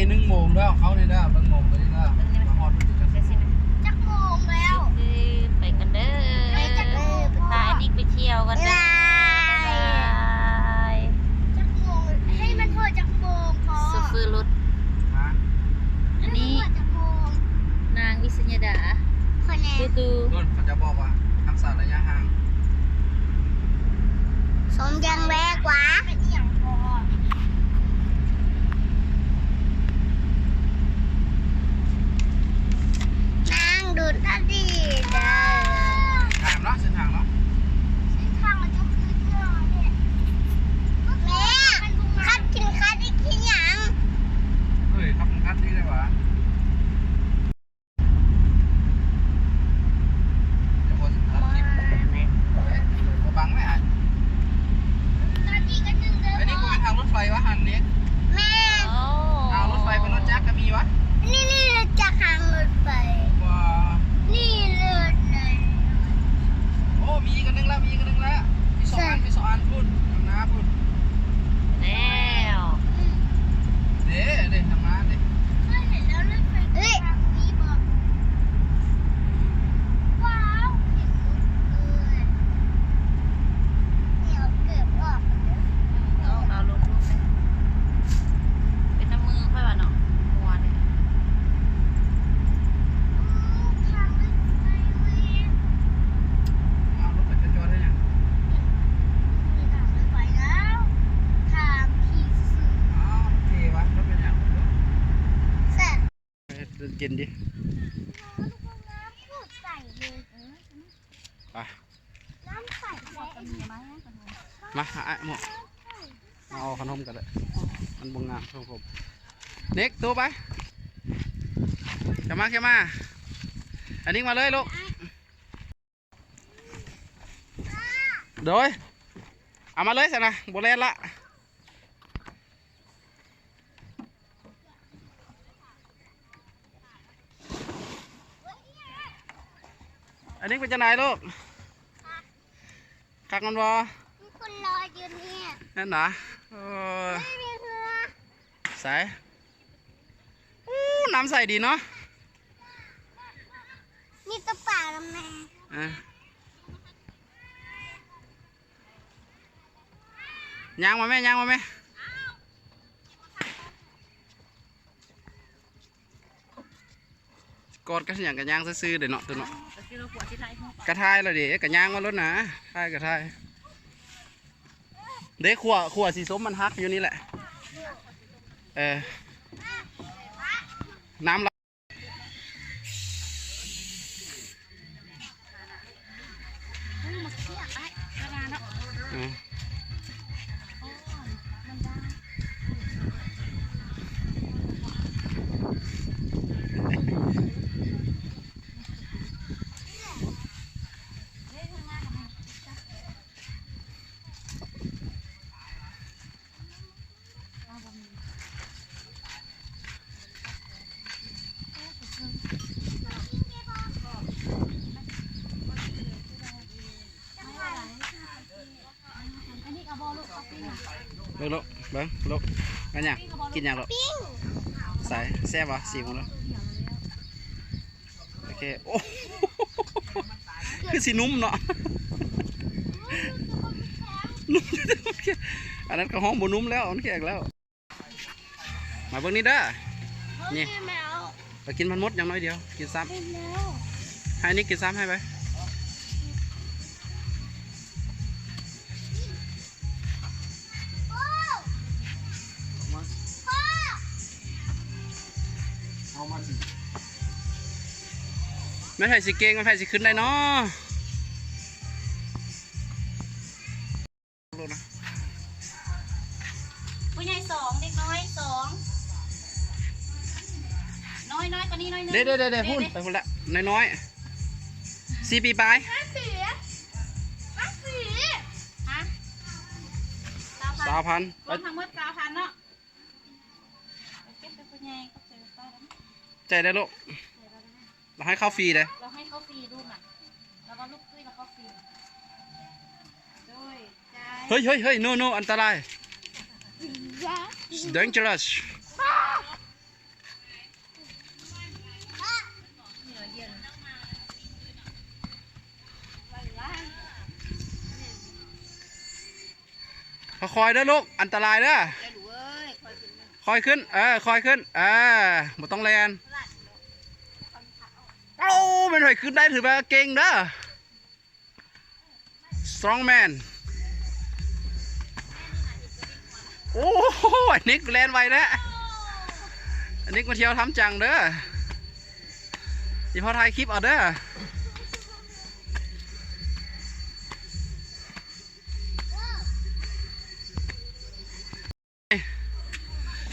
1 โมงแล้วเขาเลยนะบางโมงเลยนะมาฮอดมันจะจักโมงแล้วไปกันเด้อพานิกไปเที่ยวกันเด้อจักโมงให้มันพอจักโมงพอสุฟืรุดอันนี้นางวิษญดาตูต้นเขาจะบอกว่าทักษะระยะห่างสมยังแวกว่าเป็นอย่างพอนางดูดท่าดีเด้อถามเนาะเส้นทางเนาะเส้นทางมันจะขึ้นเยอะเนี่ยแม่คัดกินคัดได้กินยังเฮ้ยขับคัดนี่เลยวะจะพอสิบคลิปบังไหมอ่ะอันนี้ก็เป็นทางรถไฟวะหันนี้แม่ทางรถไฟเป็นรถแจ็คก็มีวะนี่เราจะทางรถไฟว้านี่เลยโอ้มีกันนึงแล้วมี2 อันพูดทำน้าพูดแล้วเด้ทำน้าเด้เคยเห็นแล้วรถไฟมีบอกว้าวเห็นเลยเนี่ยเกือบออกแล้วเอาลงเป็นน้ำมือค่อยว่าเนาะมัวเนี่ยทางรถไฟเว้ยรถจะจอดได้ยังมีทางรถไฟแล้วทางขี่สื่อโอเควะรถเป็นยังเสร็จเย็นดิน้ำพูดใส่เลยไปน้ำใส่เลยมาหาหมดมาเอาขนมกันเลยมันบงงามทุกคนเด็กตัวไปเข้ามาอันนี้มาเลยลูกโดยเอามาเลยสินะโบเลนละอันนี้เป็นจะไหนลูกคักมันบอมีคนรออยู่เนี่ยนั่นนะไม่มีเรือ ใส่น้ำใสดีเนาะมีตัวป่าแล้วแม่ย่างมาไหมกอดกันอย่างกันย่างซื่อๆเดี๋ยวเนาะตัวเนาะกระทายเลยเดี๋ยวกันย่างมารถนะทายกระทายเด็กขวสีส้มมันฮักอยู่นี่แหละน้ำละลูกเบิ้งลูกกันยังกินยังลูกใส่แซ่บวะสีมันลูกโอเคโอ้คือสีนุ่มเนาะนุ่มอันนั้นก็ห้องบนนุ่มแล้วมันแข็งแล้วมาเบิ้งนี่เด้อนี่ไปกินมันมดอย่างน้อยเดียวกินซ้ำให้นี่กินซ้ำให้ไปไม่ใช่สิเก่งไม่ใช่สิขึ้นได้เนาะผู้ใหญ่2เด็กน้อย2น้อยกว่านี้น้อยนึงเดี๋ยวพูดไปพูดละน้อย4 ปีไป3,000รวมทั้งหมด9,000เนาะเก็บไปผู้ใหญ่ก็เจอป้าแล้วใจได้ลูกเราให้เข้าฟรีเลยเราให้เขาฟรีลูกอ่ะแล้วก็ลูกด้วยแล้วเขาฟรีด้วยใจเฮ้ย no อันตราย dangerous คอยเด้อลูกอันตรายเด้อคอยขึ้นคอยขึ้นบ่ต้องแลนเอ้าไม่ถอยขึ้นได้ถือว่าเก่งเด้อ strong man โอ้โหอันนี้แลนไวนะอันนี้มาเที่ยวทำจังเด้อที่พอถ่ายคลิปเอาเด้อ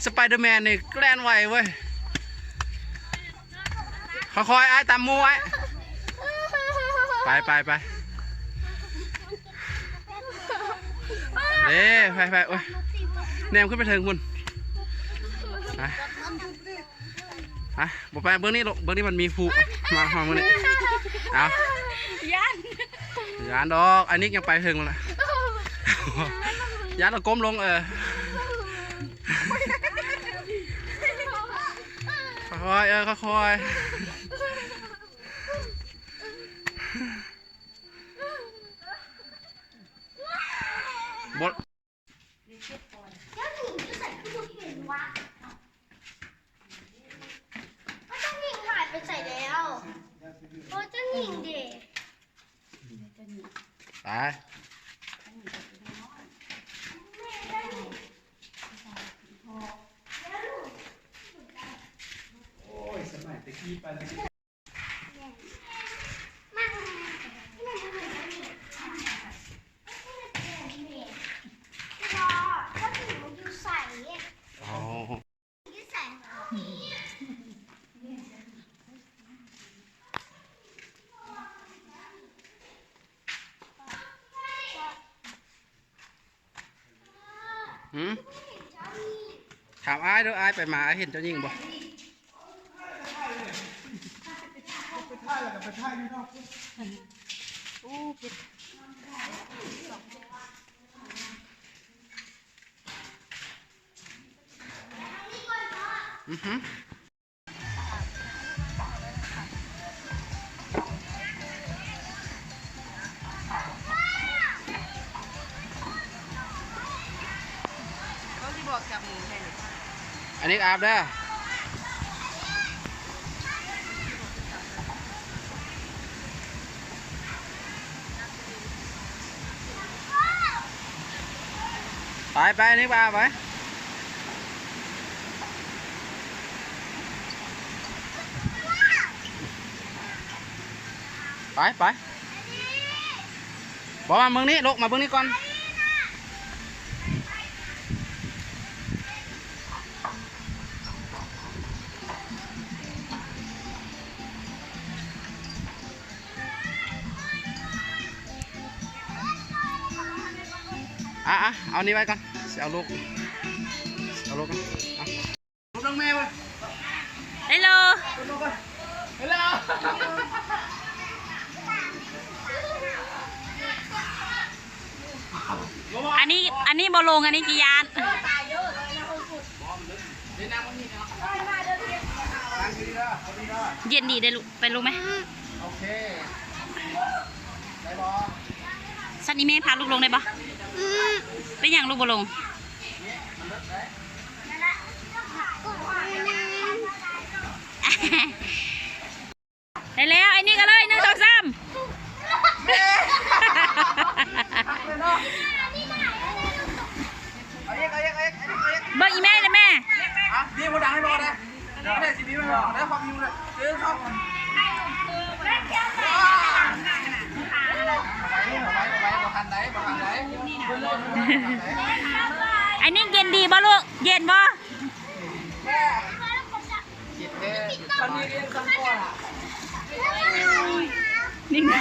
สไปเดอร์แมนนี่แลนไวเว้ยค่อยๆไอ้ตามมูไอ้ไปเด้ไปโอ้ยแนมขึ้นไปเถิงคุณบอกไปเบื้องนี้ลูกเบื้องนี้มันมีผูกมาห้องเบื้องนี้เอายานดอกอันนี้ยังไปเถิงแล้วยานเราก้มลงค่อยค่อยบด เจ้าหญิงจะใส่คือเห็นวะเจ้าหญิงหายไปใส่แล้วโอ้เจ้าหญิงเด็ก ไปโอ้ยสมัยตะกี้ไปตะกี้ถามอ้ายด้วยอ้ายไปมาเห็นเจ้าหญิงบ่อันนี้อาบเด้อไปอันนี้อาบไปบอกมาเมืองนี้ลูกมาเมืองนี้ก่อนเอานี้ไว้ก่อนเอาลูกลูกน้องแม่ไปฮัลโหลอันนี้บอลงอันนี้กี่ยานเย็นดีได้ลูกไปลูกไหมโอเคได้บอสันนี้แม่พาลูกลงได้ปะเป็นอย่างลูกบอลงได้แล้วไอ้นี่ก็เลย1 2 3เบิกอีแม่เลยแม่พี่มาดังให้บอลนะได้สิพี่ไม่บอกได้ความยิวเลยครับไอ้นี่เย็นดีบ่ลูกเย็นบ่นี่ไง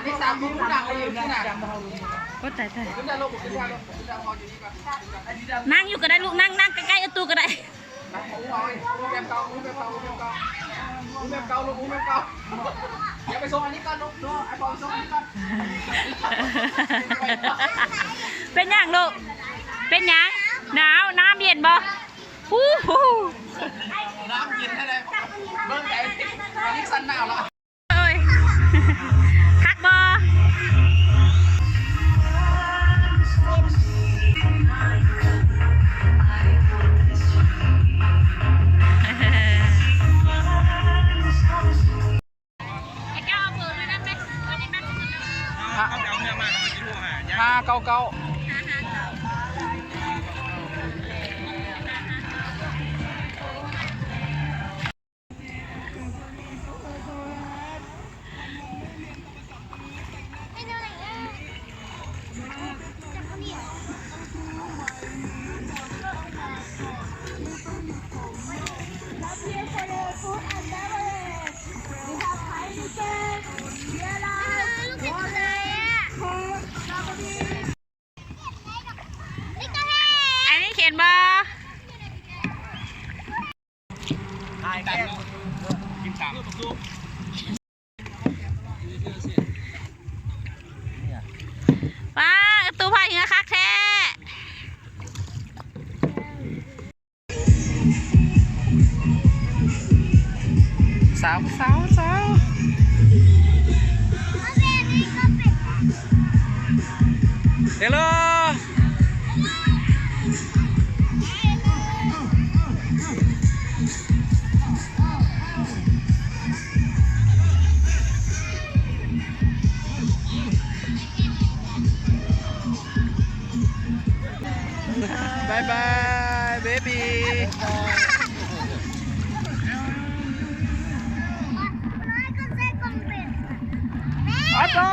นี่3มุมดังเลยอยู่นี่นะโอ้ตายนั่งอยู่ก็ได้ลูกนั่งใกล้ๆประตูก็ได้อย่าไปส่งอันนี้ก่อนลูกไอ้บอลส่งอันนี้ก่อนเป็นอย่างลูกเป็นอย่างหนาวน้ำเย็นบ่น้ำเย็นให้เลยเบิ่งใจอันนี้สั่นหนาวแล้วคักบ่ 599อันนี้เขียนบอป้าตู้ผ้าหิงคักแท้สาวเฮลโลบายบายเบบี้ออโต้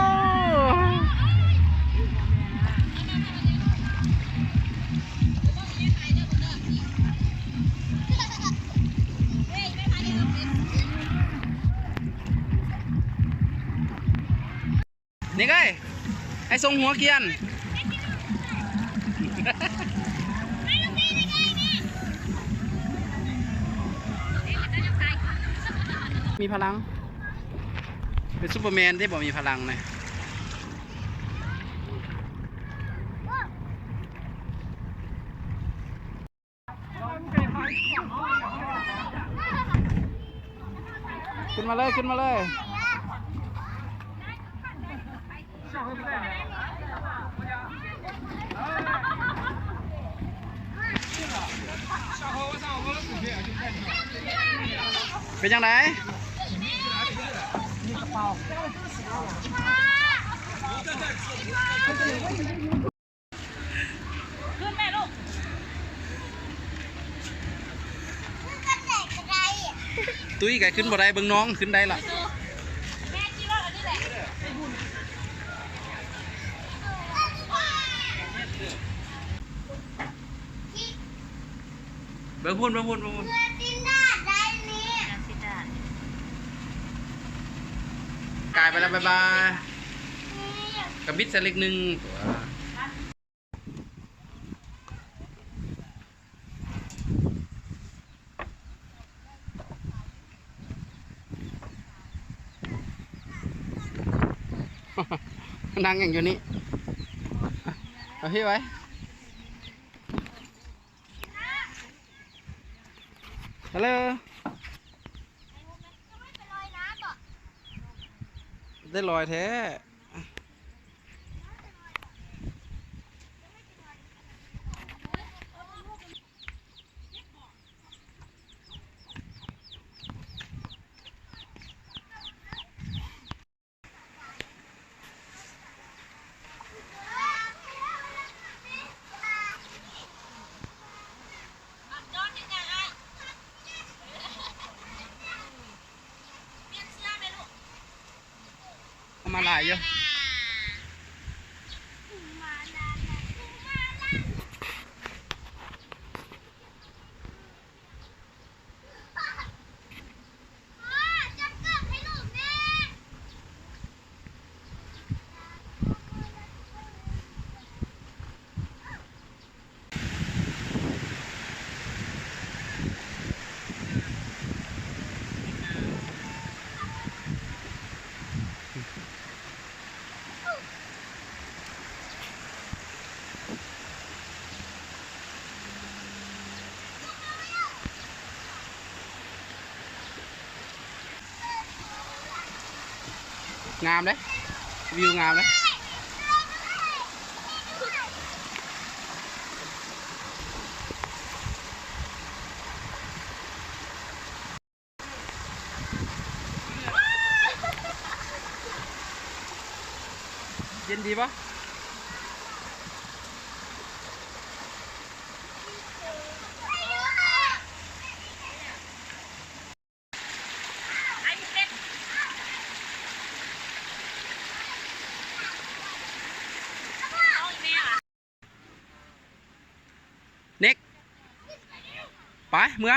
นี่ไงไอ้ทรงหัวเกียนมีพลังเป็นซูเปอร์แมนที่บอกมีพลังนะขึ้นมาเลยขึ้นมาเลยเป็นยังไงตุ้ยไก่ขึ้นบ่ได้เบิ่งน้องขึ้นได้ละเบิ่งพุ่นกายไปแล้วบ๊ายบายกับบิดเสล็กหนึ่งนั่งอย่างอยู่นี่เอาพี่ไว้ฮัลโหลได้ลอยแท้มาหลายเยอะงามเลยวิวงามเลยเย็นดีปะ เมื่อ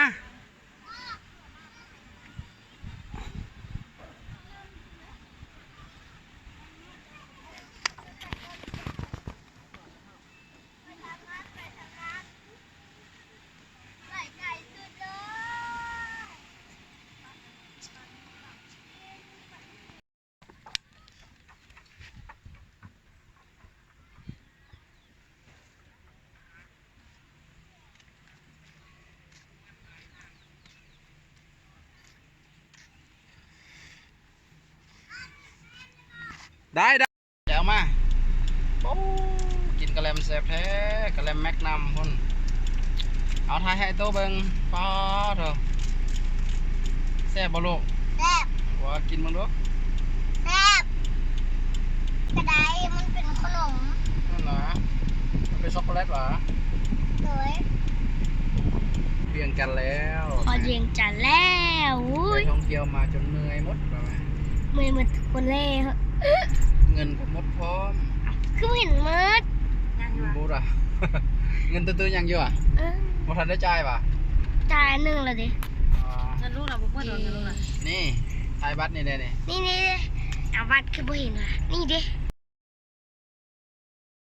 ได้แจ๋วมาโอ้กินกะแลมแซ่บแท้กะแลมแมกนัมพุ่นเอาทายให้โตเบิงป้าเถอะแซ่บบ่ลูก แซ่บ ว่ากินมึงดู แซ่บกระไดมันเป็นขนม นั่นเหรอมันเป็นช็อกโกแลตเหรอ เลย เพียงกันแล้ว พอเรียงจันแล้วอุ้ ไป ย ท่องเที่ยวมาจนเหนื่อยหมดแล้วไหม มือมันคนเล่ เงินก็หมดพร้อม คือเห็นมืด ยังอยู่ บูดอ่ะ เงินตื้อๆยังอยู่อ่ะ เออ บ่ทันได้จ่ายป่ะ จ่ายหนึ่งแล้วดิ อ๋อ เงินลูกเราบ่เพื่อนเราเงินลูกเรา นี่ทายบัตรนี่เด้นี่ นี่เอาวัดคือบ่เห็นว่ะนี่ดิ